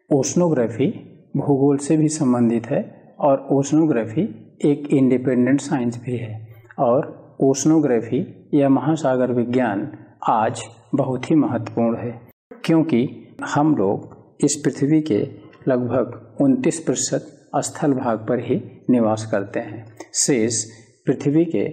Oceanography भूगोल से भी संबंधित है और ओशनोग्राफी एक इंडिपेंडेंट साइंस भी है। और ओशनोग्राफी या महासागर विज्ञान आज बहुत ही महत्वपूर्ण है, क्योंकि हम लोग इस पृथ्वी के लगभग 29% स्थल भाग पर ही निवास करते हैं। शेष पृथ्वी के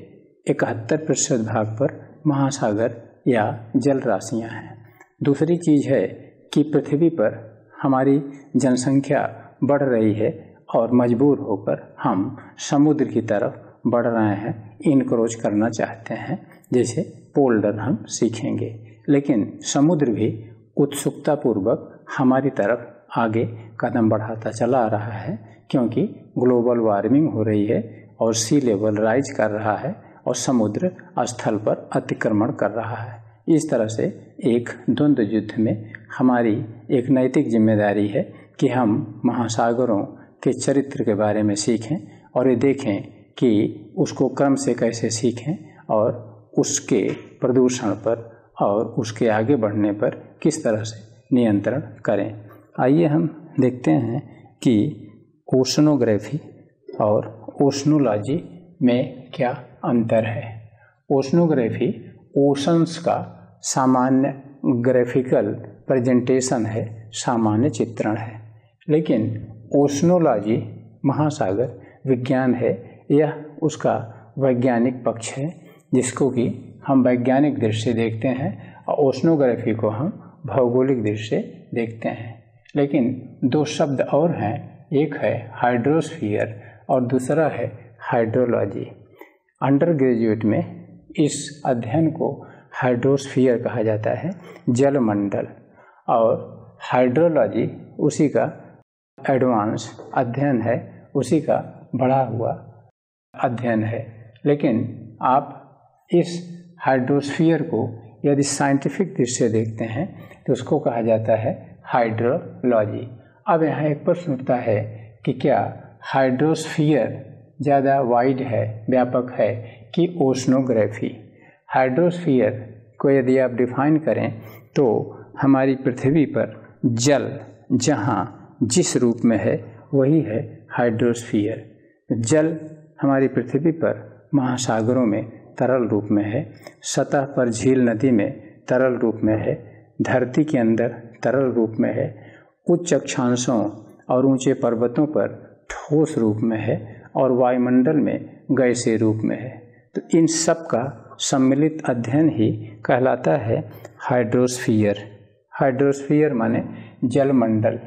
71% भाग पर महासागर या जल राशियाँ हैं। दूसरी चीज़ है कि पृथ्वी पर हमारी जनसंख्या बढ़ रही है और मजबूर होकर हम समुद्र की तरफ बढ़ रहे हैं, इनक्रोच करना चाहते हैं, जैसे पोल डर हम सीखेंगे। लेकिन समुद्र भी उत्सुकतापूर्वक हमारी तरफ आगे कदम बढ़ाता चला आ रहा है, क्योंकि ग्लोबल वार्मिंग हो रही है और सी लेवल राइज कर रहा है और समुद्र स्थल पर अतिक्रमण कर रहा है। इस तरह से एक द्वंद्व युद्ध में हमारी एक नैतिक जिम्मेदारी है कि हम महासागरों के चरित्र के बारे में सीखें और ये देखें कि उसको क्रम से कैसे सीखें और उसके प्रदूषण पर और उसके आगे बढ़ने पर किस तरह से नियंत्रण करें। आइए हम देखते हैं कि ओशनोग्राफी और ओशनोलॉजी में क्या अंतर है। ओशनोग्राफी ओशंस का सामान्य ग्राफिकल प्रेजेंटेशन है, सामान्य चित्रण है, लेकिन ओशनोलॉजी महासागर विज्ञान है, यह उसका वैज्ञानिक पक्ष है जिसको कि हम वैज्ञानिक दृष्टि से देखते हैं और ओशनोग्राफी को हम भौगोलिक दृष्टि से देखते हैं। लेकिन दो शब्द और हैं, एक है हाइड्रोस्फीयर और दूसरा है हाइड्रोलॉजी। अंडर ग्रेजुएट में इस अध्ययन को हाइड्रोस्फीयर कहा जाता है, जलमंडल, और हाइड्रोलॉजी उसी का एडवांस अध्ययन है, उसी का बढ़ा हुआ अध्ययन है। लेकिन आप इस हाइड्रोस्फीयर को यदि साइंटिफिक दृष्टि से देखते हैं तो उसको कहा जाता है हाइड्रोलॉजी। अब यहाँ एक प्रश्न उठता है कि क्या हाइड्रोस्फीयर ज़्यादा वाइड है, व्यापक है कि ओशनोग्राफी? हाइड्रोस्फीयर को यदि आप डिफाइन करें तो हमारी पृथ्वी पर जल जहाँ जिस रूप में है वही है हाइड्रोस्फीयर। जल हमारी पृथ्वी पर महासागरों में तरल रूप में है, सतह पर झील नदी में तरल रूप में है, धरती के अंदर तरल रूप में है, उच्च अक्षांशों और ऊंचे पर्वतों पर ठोस रूप में है और वायुमंडल में गैसीय रूप में है। तो इन सब का सम्मिलित अध्ययन ही कहलाता है हाइड्रोस्फीयर। हाइड्रोस्फीयर माने जलमंडल।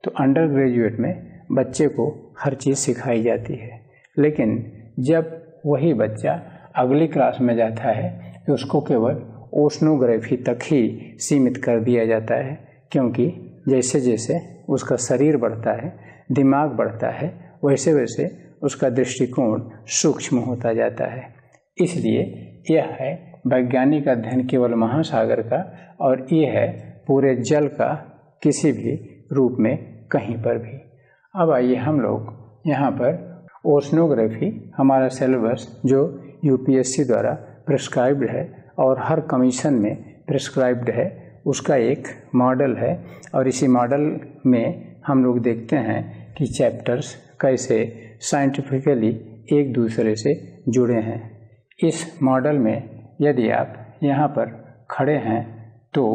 तो अंडर ग्रेजुएट में बच्चे को हर चीज़ सिखाई जाती है, लेकिन जब वही बच्चा अगली क्लास में जाता है तो उसको केवल ओशनोग्राफी तक ही सीमित कर दिया जाता है, क्योंकि जैसे जैसे उसका शरीर बढ़ता है, दिमाग बढ़ता है, वैसे वैसे उसका दृष्टिकोण सूक्ष्म होता जाता है। इसलिए यह है वैज्ञानिक अध्ययन केवल महासागर का, और ये है पूरे जल का किसी भी रूप में कहीं पर भी। अब आइए हम लोग यहाँ पर ओशनोग्राफी हमारा सिलेबस जो यूपीएससी द्वारा प्रिस्क्राइब्ड है और हर कमीशन में प्रिस्क्राइब्ड है, उसका एक मॉडल है। और इसी मॉडल में हम लोग देखते हैं कि चैप्टर्स कैसे साइंटिफिकली एक दूसरे से जुड़े हैं। इस मॉडल में यदि आप यहाँ पर खड़े हैं तो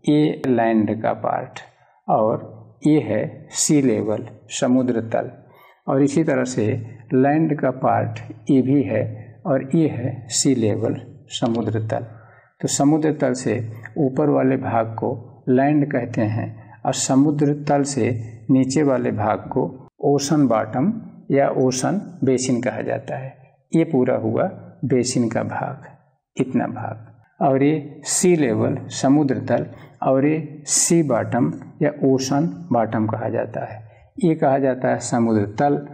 ये लैंड का पार्ट और ये है सी लेवल, समुद्र तल, और इसी तरह से लैंड का पार्ट ये भी है और ये है सी लेवल, समुद्र तल। तो समुद्र तल से ऊपर वाले भाग को लैंड कहते हैं और समुद्र तल से नीचे वाले भाग को ओशन बॉटम या ओशन बेसिन कहा जाता है। ये पूरा हुआ बेसिन का भाग, इतना भाग। और ये सी लेवल, समुद्र तल, और ये सी बॉटम या ओशन बॉटम कहा जाता है। ये कहा जाता है समुद्र तल,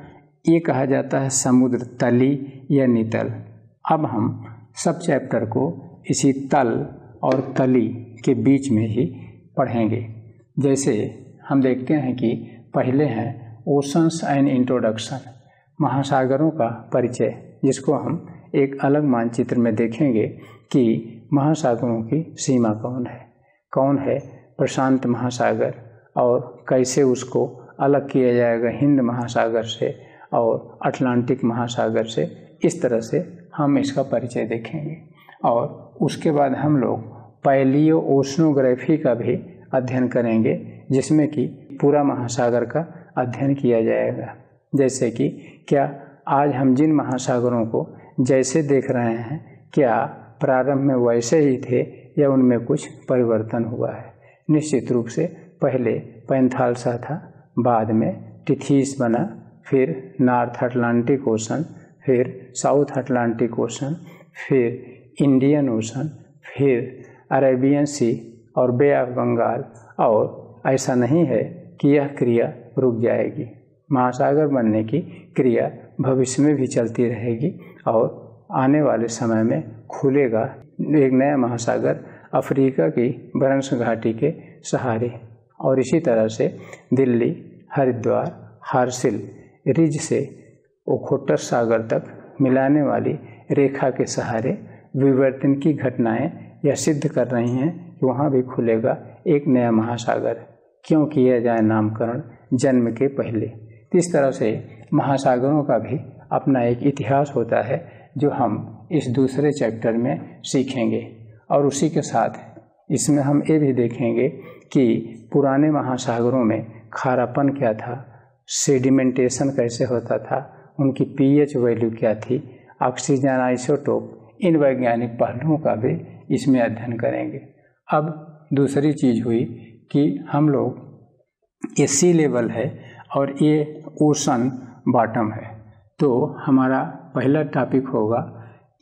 ये कहा जाता है समुद्र तली या नितल। अब हम सब चैप्टर को इसी तल और तली के बीच में ही पढ़ेंगे। जैसे हम देखते हैं कि पहले हैं ओशंस एंड इंट्रोडक्शन, महासागरों का परिचय, जिसको हम एक अलग मानचित्र में देखेंगे कि महासागरों की सीमा कौन है। प्रशांत महासागर, और कैसे उसको अलग किया जाएगा हिंद महासागर से और अटलांटिक महासागर से, इस तरह से हम इसका परिचय देखेंगे। और उसके बाद हम लोग पैलियो ओशनोग्राफी का भी अध्ययन करेंगे, जिसमें कि पूरा महासागर का अध्ययन किया जाएगा। जैसे कि क्या आज हम जिन महासागरों को जैसे देख रहे हैं, क्या प्रारंभ में वैसे ही थे या उनमें कुछ परिवर्तन हुआ है। निश्चित रूप से पहले पैंथालसा था, बाद में टिथीस बना, फिर नॉर्थ अटलांटिक ओशन, फिर साउथ अटलांटिक ओशन, फिर इंडियन ओशन, फिर अरेबियन सी और बे ऑफ बंगाल। और ऐसा नहीं है कि यह क्रिया रुक जाएगी, महासागर बनने की क्रिया भविष्य में भी चलती रहेगी और आने वाले समय में खुलेगा एक नया महासागर अफ्रीका की बरंस घाटी के सहारे। और इसी तरह से दिल्ली, हरिद्वार, हार्सिल रिज से ओखोटक सागर तक मिलाने वाली रेखा के सहारे विवर्तन की घटनाएं यह सिद्ध कर रही हैं कि वहाँ भी खुलेगा एक नया महासागर। क्यों किया जाए नामकरण जन्म के पहले। इस तरह से महासागरों का भी अपना एक इतिहास होता है जो हम इस दूसरे चैप्टर में सीखेंगे। और उसी के साथ इसमें हम ये भी देखेंगे कि पुराने महासागरों में खारापन क्या था, सेडिमेंटेशन कैसे होता था, उनकी पीएच वैल्यू क्या थी, ऑक्सीजन आइसोटोप, इन वैज्ञानिक पहलुओं का भी इसमें अध्ययन करेंगे। अब दूसरी चीज़ हुई कि हम लोग ये सी लेवल है और ये ओशन बॉटम है, तो हमारा पहला टॉपिक होगा,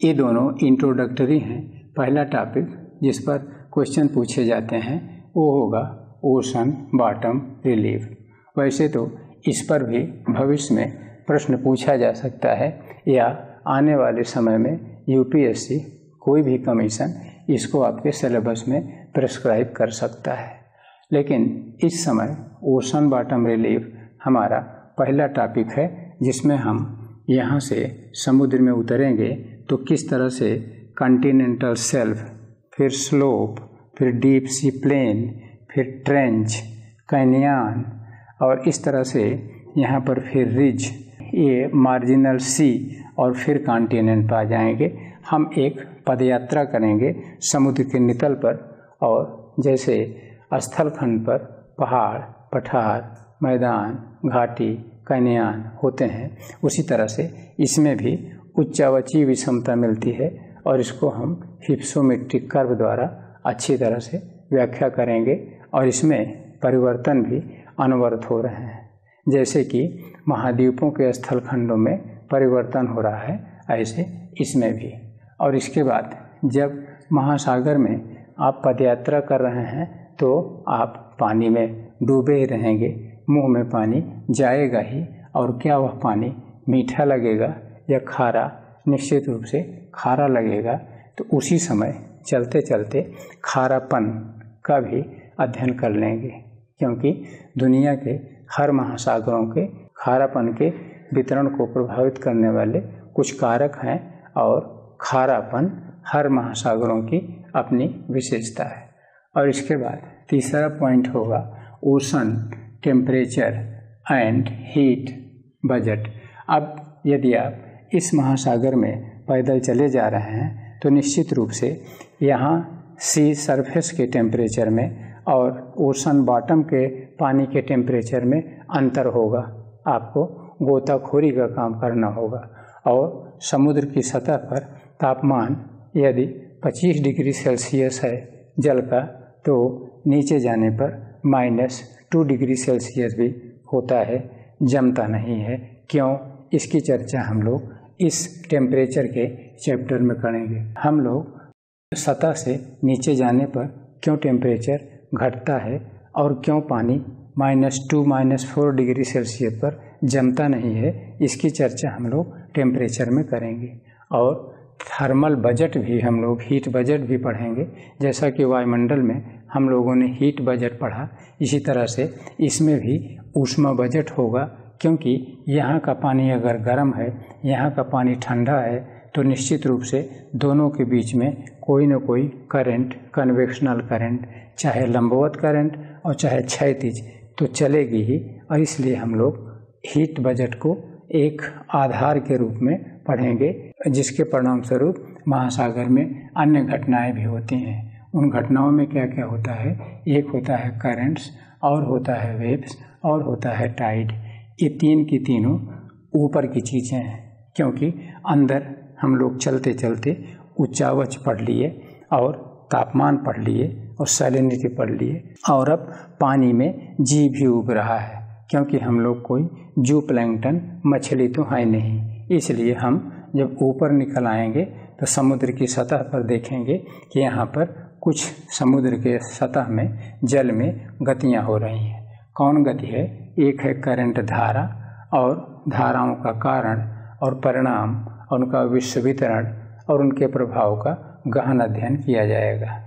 ये दोनों इंट्रोडक्टरी हैं। पहला टॉपिक जिस पर क्वेश्चन पूछे जाते हैं वो होगा ओशन बॉटम रिलीफ। वैसे तो इस पर भी भविष्य में प्रश्न पूछा जा सकता है या आने वाले समय में यूपीएससी कोई भी कमीशन इसको आपके सिलेबस में प्रिस्क्राइब कर सकता है। लेकिन इस समय ओशन बॉटम रिलीफ हमारा पहला टॉपिक है, जिसमें हम यहाँ से समुद्र में उतरेंगे तो किस तरह से कॉन्टिनेंटल शेल्फ, फिर स्लोप, फिर डीप सी प्लेन, फिर ट्रेंच, कैनियन और इस तरह से यहाँ पर फिर रिज, ये मार्जिनल सी और फिर कॉन्टिनेंट आ जाएंगे। हम एक पदयात्रा करेंगे समुद्र के नितल पर, और जैसे स्थलखंड पर पहाड़, पठार, मैदान, घाटी, कैनियन होते हैं, उसी तरह से इसमें भी उच्चावची विषमता मिलती है और इसको हम हिप्सोमेट्रिक कर्व द्वारा अच्छी तरह से व्याख्या करेंगे। और इसमें परिवर्तन भी अनवरत हो रहे हैं, जैसे कि महाद्वीपों के स्थलखंडों में परिवर्तन हो रहा है, ऐसे इसमें भी। और इसके बाद जब महासागर में आप पदयात्रा कर रहे हैं तो आप पानी में डूबे ही रहेंगे, मुंह में पानी जाएगा ही, और क्या वह पानी मीठा लगेगा या खारा, निश्चित रूप से खारा लगेगा। तो उसी समय चलते चलते खारापन का भी अध्ययन कर लेंगे, क्योंकि दुनिया के हर महासागरों के खारापन के वितरण को प्रभावित करने वाले कुछ कारक हैं और खारापन हर महासागरों की अपनी विशेषता है। और इसके बाद तीसरा पॉइंट होगा ocean temperature and heat budget. अब यदि आप इस महासागर में पैदल चले जा रहे हैं तो निश्चित रूप से यहाँ सी सरफेस के टेम्परेचर में और ओशन बॉटम के पानी के टेम्परेचर में अंतर होगा। आपको गोताखोरी का काम करना होगा और समुद्र की सतह पर तापमान यदि 25 डिग्री सेल्सियस है जल का, तो नीचे जाने पर -2 डिग्री सेल्सियस भी होता है, जमता नहीं है। क्यों? इसकी चर्चा हम लोग इस टेम्परेचर के चैप्टर में करेंगे। हम लोग सतह से नीचे जाने पर क्यों टेम्परेचर घटता है और क्यों पानी -2 -4 डिग्री सेल्सियस पर जमता नहीं है, इसकी चर्चा हम लोग टेम्परेचर में करेंगे। और थर्मल बजट भी हम लोग, हीट बजट भी पढ़ेंगे। जैसा कि वायुमंडल में हम लोगों ने हीट बजट पढ़ा, इसी तरह से इसमें भी ऊष्मा बजट होगा, क्योंकि यहाँ का पानी अगर गर्म है, यहाँ का पानी ठंडा है, तो निश्चित रूप से दोनों के बीच में कोई न कोई करंट, कन्वेक्शनल करंट, चाहे लंबवत करंट और चाहे क्षैतिज तो चलेगी ही, और इसलिए हम लोग हीट बजट को एक आधार के रूप में पढ़ेंगे, जिसके परिणाम स्वरूप महासागर में अन्य घटनाएं भी होती हैं। उन घटनाओं में क्या क्या होता है, एक होता है करंट्स, और होता है वेव्स, और होता है टाइड। ये तीन की तीनों ऊपर की चीज़ें हैं, क्योंकि अंदर हम लोग चलते चलते उच्चावच पढ़ लिए और तापमान पढ़ लिए और सैलिनिटी पढ़ लिए, और अब पानी में जीव भी उग रहा है, क्योंकि हम लोग कोई जू प्लैंकटन मछली तो है नहीं। इसलिए हम जब ऊपर निकल आएंगे तो समुद्र की सतह पर देखेंगे कि यहाँ पर कुछ समुद्र के सतह में जल में गतियाँ हो रही हैं। कौन गति है? एक है करंट धारा, और धाराओं का कारण और परिणाम, उनका विश्व वितरण और उनके प्रभाव का गहन अध्ययन किया जाएगा।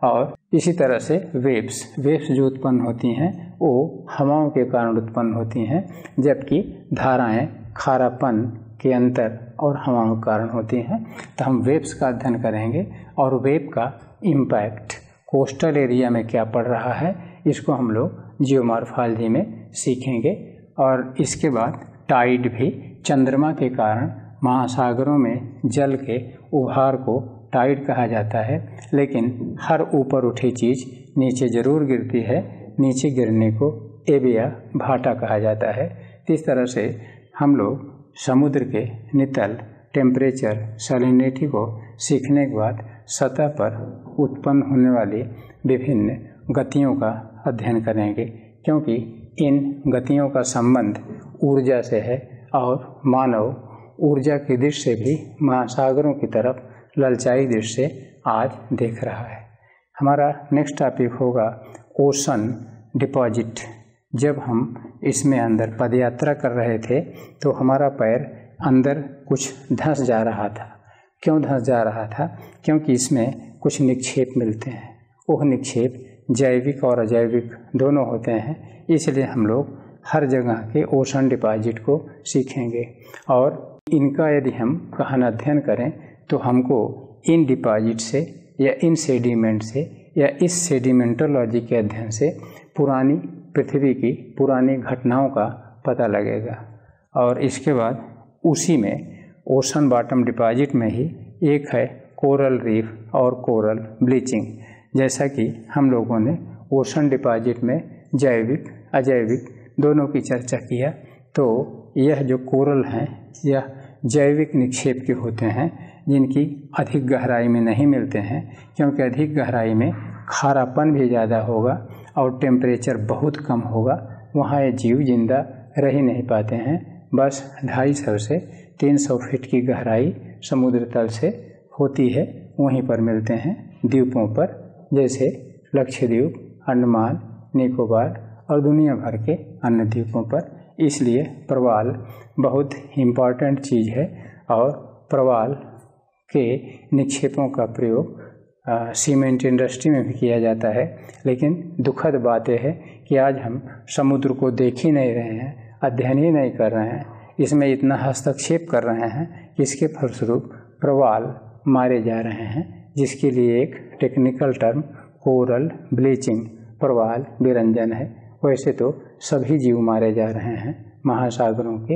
और इसी तरह से वेव्स जो उत्पन्न होती हैं वो हवाओं के कारण उत्पन्न होती हैं, जबकि धाराएं खारापन के अंतर और हवाओं के कारण होती हैं। तो हम वेव्स का अध्ययन करेंगे, और वेव का इम्पैक्ट कोस्टल एरिया में क्या पड़ रहा है, इसको हम लोग जियोमॉर्फोलॉजी में सीखेंगे। और इसके बाद टाइड भी, चंद्रमा के कारण महासागरों में जल के उभार को टाइड कहा जाता है, लेकिन हर ऊपर उठी चीज़ नीचे जरूर गिरती है, नीचे गिरने को एबिया भाटा कहा जाता है। इस तरह से हम लोग समुद्र के नितल, टेम्परेचर, सैलिनिटी को सीखने के बाद सतह पर उत्पन्न होने वाली विभिन्न गतियों का अध्ययन करेंगे, क्योंकि इन गतियों का संबंध ऊर्जा से है, और मानव ऊर्जा की दृष्टि से भी महासागरों की तरफ ललचाई दृष्टि से आज देख रहा है। हमारा नेक्स्ट टॉपिक होगा ओशन डिपॉजिट। जब हम इसमें अंदर पदयात्रा कर रहे थे तो हमारा पैर अंदर कुछ धंस जा रहा था। क्यों धंस जा रहा था? क्योंकि इसमें कुछ निक्षेप मिलते हैं। वह निक्षेप जैविक और अजैविक दोनों होते हैं, इसलिए हम लोग हर जगह के ओशन डिपॉजिट को सीखेंगे। और इनका यदि हम गहन अध्ययन करें तो हमको इन डिपॉजिट से या इन सेडिमेंट से या इस सेडिमेंटोलॉजी के अध्ययन से पुरानी पृथ्वी की पुरानी घटनाओं का पता लगेगा। और इसके बाद उसी में ओशन बॉटम डिपॉजिट में ही एक है कोरल रीफ और कोरल ब्लीचिंग। जैसा कि हम लोगों ने ओशन डिपॉजिट में जैविक अजैविक दोनों की चर्चा किया, तो यह जो कोरल हैं यह जैविक निक्षेप के होते हैं, जिनकी अधिक गहराई में नहीं मिलते हैं, क्योंकि अधिक गहराई में खारापन भी ज़्यादा होगा और टेम्परेचर बहुत कम होगा। वहाँ ये जीव जिंदा रह ही नहीं पाते हैं। बस 250 से 300 फीट की गहराई समुद्र तल से होती है, वहीं पर मिलते हैं द्वीपों पर, जैसे लक्षद्वीप, अंडमान, निकोबार और दुनिया भर के अन्य द्वीपों पर। इसलिए प्रवाल बहुत इम्पॉर्टेंट चीज़ है, और प्रवाल के निक्षेपों का प्रयोग सीमेंट इंडस्ट्री में भी किया जाता है। लेकिन दुखद बात यह है कि आज हम समुद्र को देख ही नहीं रहे हैं, अध्ययन ही नहीं कर रहे हैं, इसमें इतना हस्तक्षेप कर रहे हैं कि इसके फलस्वरूप प्रवाल मारे जा रहे हैं, जिसके लिए एक टेक्निकल टर्म कोरल ब्लीचिंग, प्रवाल विरंजन है। वैसे तो सभी जीव मारे जा रहे हैं महासागरों के,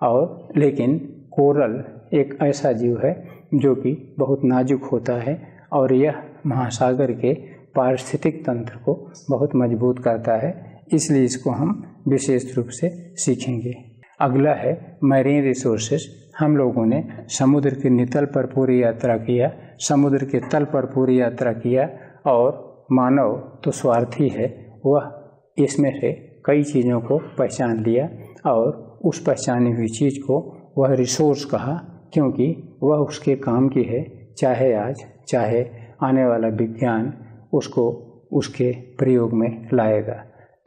और लेकिन कोरल एक ऐसा जीव है जो कि बहुत नाजुक होता है, और यह महासागर के पारिस्थितिक तंत्र को बहुत मजबूत करता है, इसलिए इसको हम विशेष रूप से सीखेंगे। अगला है मैरीन रिसोर्सेज। हम लोगों ने समुद्र के नितल पर पूरी यात्रा किया, समुद्र के तल पर पूरी यात्रा किया, और मानव तो स्वार्थी है, वह इसमें से कई चीज़ों को पहचान लिया, और उस पहचानी हुई चीज़ को वह रिसोर्स कहा, क्योंकि वह उसके काम की है, चाहे आज चाहे आने वाला विज्ञान उसको उसके प्रयोग में लाएगा।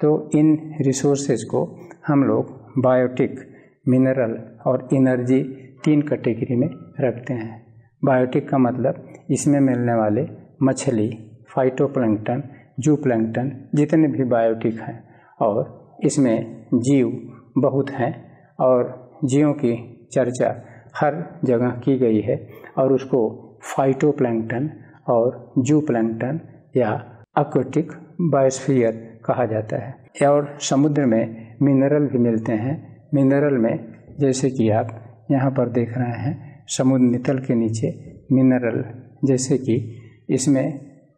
तो इन रिसोर्सेज को हम लोग बायोटिक, मिनरल और एनर्जी 3 कैटेगरी में रखते हैं। बायोटिक का मतलब इसमें मिलने वाले मछली, फाइटोप्लैंक्टन, जू प्लैंक्टन, जितने भी बायोटिक हैं, और इसमें जीव बहुत हैं, और जीवों की चर्चा हर जगह की गई है, और उसको फाइटोप्लैंक्टन और जू प्लैंक्टन या एक्वेटिक बायोस्फीयर कहा जाता है। और समुद्र में मिनरल भी मिलते हैं। मिनरल में जैसे कि आप यहाँ पर देख रहे हैं समुद्र तल के नीचे मिनरल, जैसे कि इसमें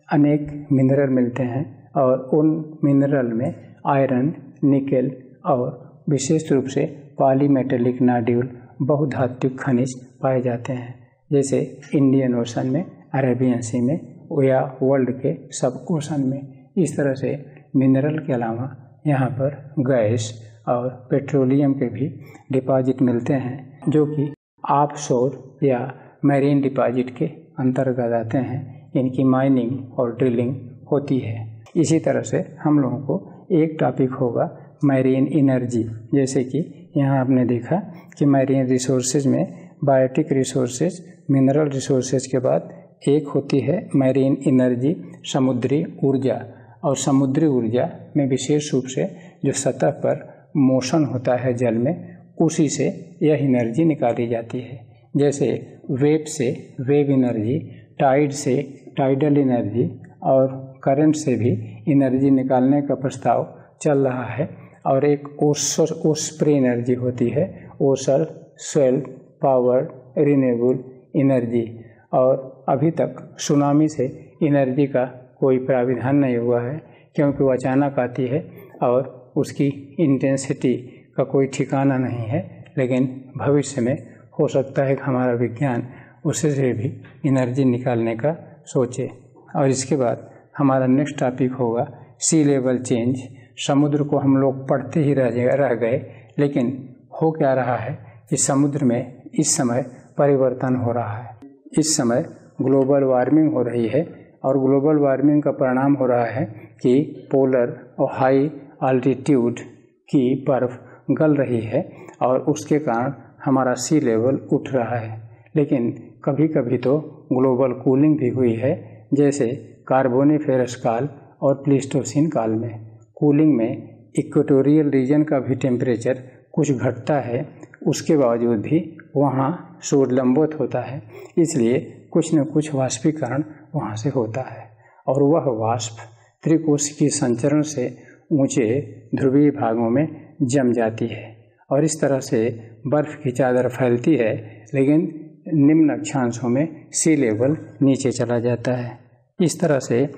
अनेक मिनरल मिलते हैं और उन मिनरल में आयरन, निकेल और विशेष रूप से पॉलीमेटेलिक नॉड्यूल बहुधात्विक खनिज पाए जाते हैं, जैसे इंडियन ओशन में, अरेबियन सी में या वर्ल्ड के सब ओशन में। इस तरह से मिनरल के अलावा यहाँ पर गैस और पेट्रोलियम के भी डिपॉजिट मिलते हैं, जो कि ऑफशोर या मैरीन डिपॉजिट के अंतर्गत आते हैं। इनकी माइनिंग और ड्रिलिंग होती है। इसी तरह से हम लोगों को एक टॉपिक होगा मैरीन एनर्जी, जैसे कि यहाँ आपने देखा कि मैरीन रिसोर्सेज में बायोटिक रिसोर्सेज, मिनरल रिसोर्सेज के बाद एक होती है मैरीन एनर्जी, समुद्री ऊर्जा। और समुद्री ऊर्जा में विशेष रूप से जो सतह पर मोशन होता है जल में, उसी से यह एनर्जी निकाली जाती है। जैसे वेव से वेव एनर्जी, टाइड से टाइडल एनर्जी और करंट से भी एनर्जी निकालने का प्रस्ताव चल रहा है। और एक ओस्प्रे एनर्जी होती है, ओसल सेल्फ पावर रिन्यूएबल एनर्जी। और अभी तक सुनामी से एनर्जी का कोई प्राविधान नहीं हुआ है, क्योंकि वो अचानक आती है और उसकी इंटेंसिटी का कोई ठिकाना नहीं है। लेकिन भविष्य में हो सकता है कि हमारा विज्ञान उससे से भी एनर्जी निकालने का सोचे। और इसके बाद हमारा नेक्स्ट टॉपिक होगा सी लेवल चेंज। समुद्र को हम लोग पढ़ते ही रह गए, लेकिन हो क्या रहा है कि समुद्र में इस समय परिवर्तन हो रहा है। इस समय ग्लोबल वार्मिंग हो रही है और ग्लोबल वार्मिंग का परिणाम हो रहा है कि पोलर और हाई अल्टीट्यूड की बर्फ़ गल रही है और उसके कारण हमारा सी लेवल उठ रहा है। लेकिन कभी कभी तो ग्लोबल कूलिंग भी हुई है, जैसे कार्बोनिफेरस काल और प्लीस्टोसिन काल में। कूलिंग में इक्वेटोरियल रीजन का भी टेम्परेचर कुछ घटता है, उसके बावजूद भी वहाँ सूर्य लंबवत होता है, इसलिए कुछ न कुछ वाष्पीकरण वहाँ से होता है और वह वाष्प त्रिकोशीय संचरण से ऊंचे ध्रुवीय भागों में जम जाती है और इस तरह से बर्फ़ की चादर फैलती है, लेकिन निम्न अक्षांशों में सी लेवल नीचे चला जाता है। इस तरह से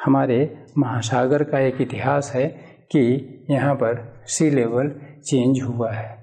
हमारे महासागर का एक इतिहास है कि यहाँ पर सी लेवल चेंज हुआ है।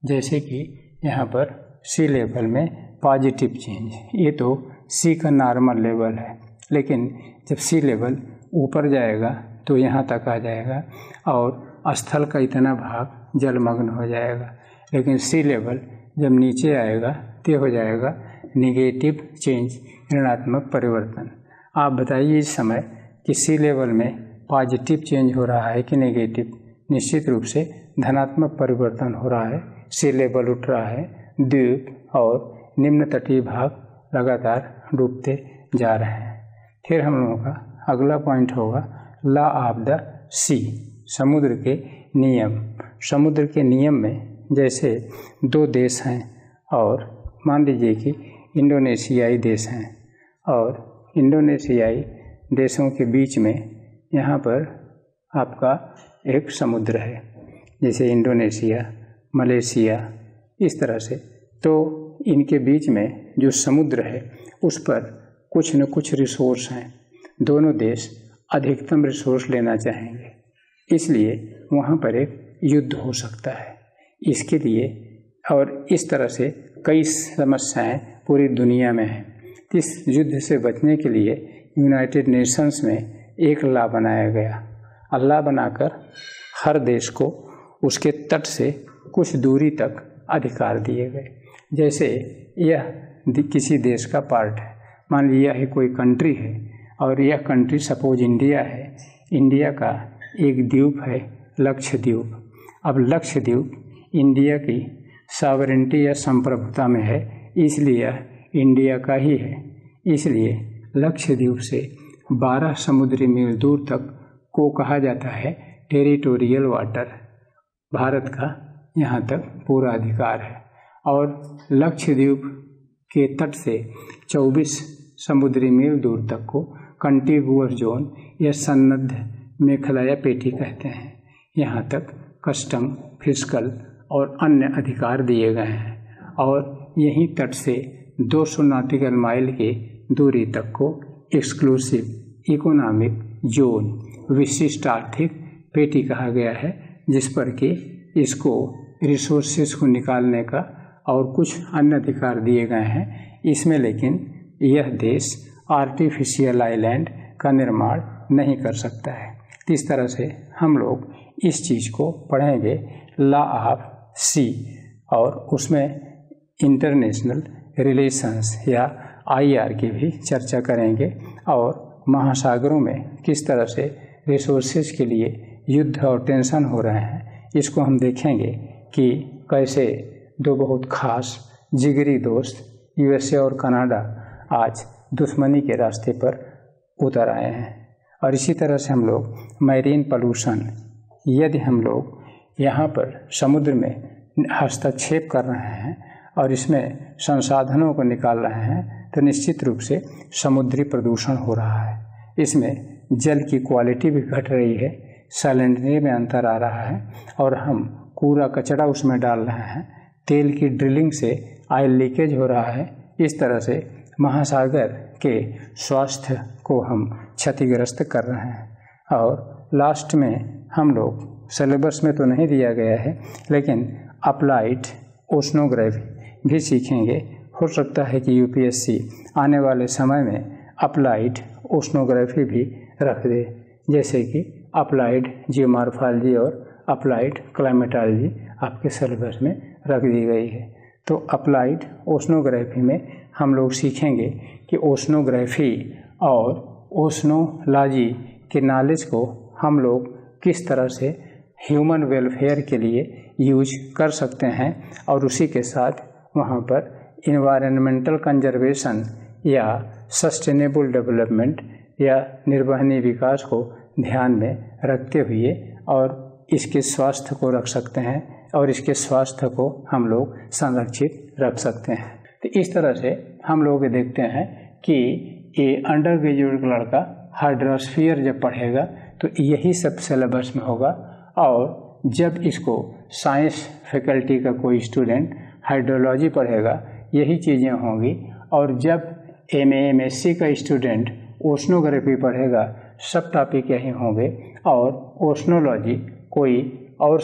जैसे कि यहाँ पर सी लेवल में पॉजिटिव चेंज, ये तो सी का नॉर्मल लेवल है, लेकिन जब सी लेवल ऊपर जाएगा तो यहाँ तक आ जाएगा और स्थल का इतना भाग जलमग्न हो जाएगा। लेकिन सी लेवल जब नीचे आएगा तो हो जाएगा निगेटिव चेंज, ऋणात्मक परिवर्तन। आप बताइए इस समय कि सी लेवल में पॉजिटिव चेंज हो रहा है कि नेगेटिव? निश्चित रूप से धनात्मक परिवर्तन हो रहा है, सी लेवल उठ रहा है, द्वीप और निम्न तटीय भाग लगातार डूबते जा रहे हैं। फिर हम लोगों का अगला पॉइंट होगा लॉ ऑफ द सी, समुद्र के नियम। समुद्र के नियम में जैसे दो देश हैं और मान लीजिए कि इंडोनेशियाई देश हैं और इंडोनेशियाई देशों के बीच में यहाँ पर आपका एक समुद्र है, जैसे इंडोनेशिया, मलेशिया, इस तरह से। तो इनके बीच में जो समुद्र है उस पर कुछ न कुछ रिसोर्स हैं। दोनों देश अधिकतम रिसोर्स लेना चाहेंगे, इसलिए वहाँ पर एक युद्ध हो सकता है। इसके लिए और इस तरह से कई समस्याएं पूरी दुनिया में हैं। इस युद्ध से बचने के लिए यूनाइटेड नेशंस में एक लॉ बनाया गया। लॉ बनाकर हर देश को उसके तट से कुछ दूरी तक अधिकार दिए गए। जैसे यह किसी देश का पार्ट है, मान लिया है कोई कंट्री है और यह कंट्री सपोज इंडिया है। इंडिया का एक द्वीप है लक्षद्वीप। अब लक्षद्वीप इंडिया की सॉवरेंटी या संप्रभुता में है, इसलिए इंडिया का ही है। इसलिए लक्षद्वीप से 12 समुद्री मील दूर तक को कहा जाता है टेरिटोरियल वाटर। भारत का यहाँ तक पूरा अधिकार है और लक्षद्वीप के तट से 24 समुद्री मील दूर तक को कंटिगुअस जोन या सन्नद्ध मेखला या पेटी कहते हैं। यहाँ तक कस्टम, फिस्कल और अन्य अधिकार दिए गए हैं और यहीं तट से 200 नॉटिकल माइल के दूरी तक को एक्सक्लूसिव इकोनॉमिक जोन, विशिष्ट आर्थिक पेटी कहा गया है, जिस पर कि इसको रिसोर्सेज को निकालने का और कुछ अन्य अधिकार दिए गए हैं इसमें। लेकिन यह देश आर्टिफिशियल आइलैंड का निर्माण नहीं कर सकता है। इस तरह से हम लोग इस चीज़ को पढ़ेंगे लॉ ऑफ सी, और उसमें इंटरनेशनल रिलेशंस या IR की भी चर्चा करेंगे और महासागरों में किस तरह से रिसोर्सेज के लिए युद्ध और टेंशन हो रहे हैं इसको हम देखेंगे कि कैसे दो बहुत खास जिगरी दोस्त USA और कनाडा आज दुश्मनी के रास्ते पर उतर आए हैं। और इसी तरह से हम लोग मैरीन पोल्यूशन, यदि हम लोग यहाँ पर समुद्र में हस्तक्षेप कर रहे हैं और इसमें संसाधनों को निकाल रहे हैं तो निश्चित रूप से समुद्री प्रदूषण हो रहा है। इसमें जल की क्वालिटी भी घट रही है, सैलिनिटी में अंतर आ रहा है और हम कूड़ा कचरा उसमें डाल रहे हैं। तेल की ड्रिलिंग से ऑयल लीकेज हो रहा है। इस तरह से महासागर के स्वास्थ्य को हम क्षतिग्रस्त कर रहे हैं। और लास्ट में हम लोग, सिलेबस में तो नहीं दिया गया है, लेकिन अप्लाइड ओशनोग्राफी भी सीखेंगे। हो सकता है कि UPSC आने वाले समय में अप्लाइड ओशनोग्राफी भी रख दे, जैसे कि अप्लाइड जियोमॉर्फोलॉजी और अप्लाइड क्लाइमेटोलॉजी आपके सिलेबस में रख दी गई है। तो अप्लाइड ओशनोग्राफी में हम लोग सीखेंगे कि ओशनोग्राफी और ओशनोलॉजी के नॉलेज को हम लोग किस तरह से ह्यूमन वेलफेयर के लिए यूज कर सकते हैं और उसी के साथ वहाँ पर इन्वायरमेंटल कंजर्वेशन या सस्टेनेबल डेवलपमेंट या निर्वहनीय विकास को ध्यान में रखते हुए और इसके स्वास्थ्य को रख सकते हैं और इसके स्वास्थ्य को हम लोग संरक्षित रख सकते हैं। तो इस तरह से हम लोग देखते हैं कि ये अंडर ग्रेजुएट का लड़का हाइड्रोस्फीयर जब पढ़ेगा तो यही सब सिलेबस में होगा, और जब इसको साइंस फैकल्टी का कोई स्टूडेंट हाइड्रोलॉजी पढ़ेगा यही चीज़ें होंगी, और जब MA MSc का स्टूडेंट ओशनोग्राफी पढ़ेगा सब टॉपिक यही होंगे, और ओशनोलॉजी कोई और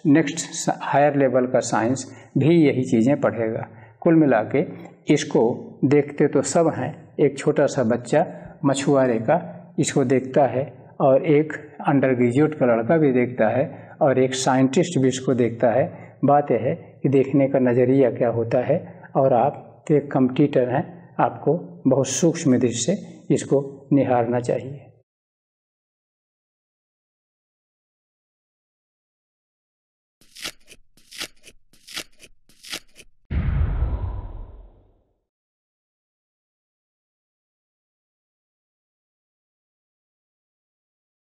नेक्स्ट हायर लेवल का साइंस भी यही चीज़ें पढ़ेगा। कुल मिला के इसको देखते तो सब हैं, एक छोटा सा बच्चा मछुआरे का इसको देखता है और एक अंडर ग्रेजुएट का लड़का भी देखता है और एक साइंटिस्ट भी इसको देखता है। बात यह है कि देखने का नज़रिया क्या होता है, और आप तो एक कंप्यूटर हैं, आपको बहुत सूक्ष्म दृष्टि से इसको निहारना चाहिए।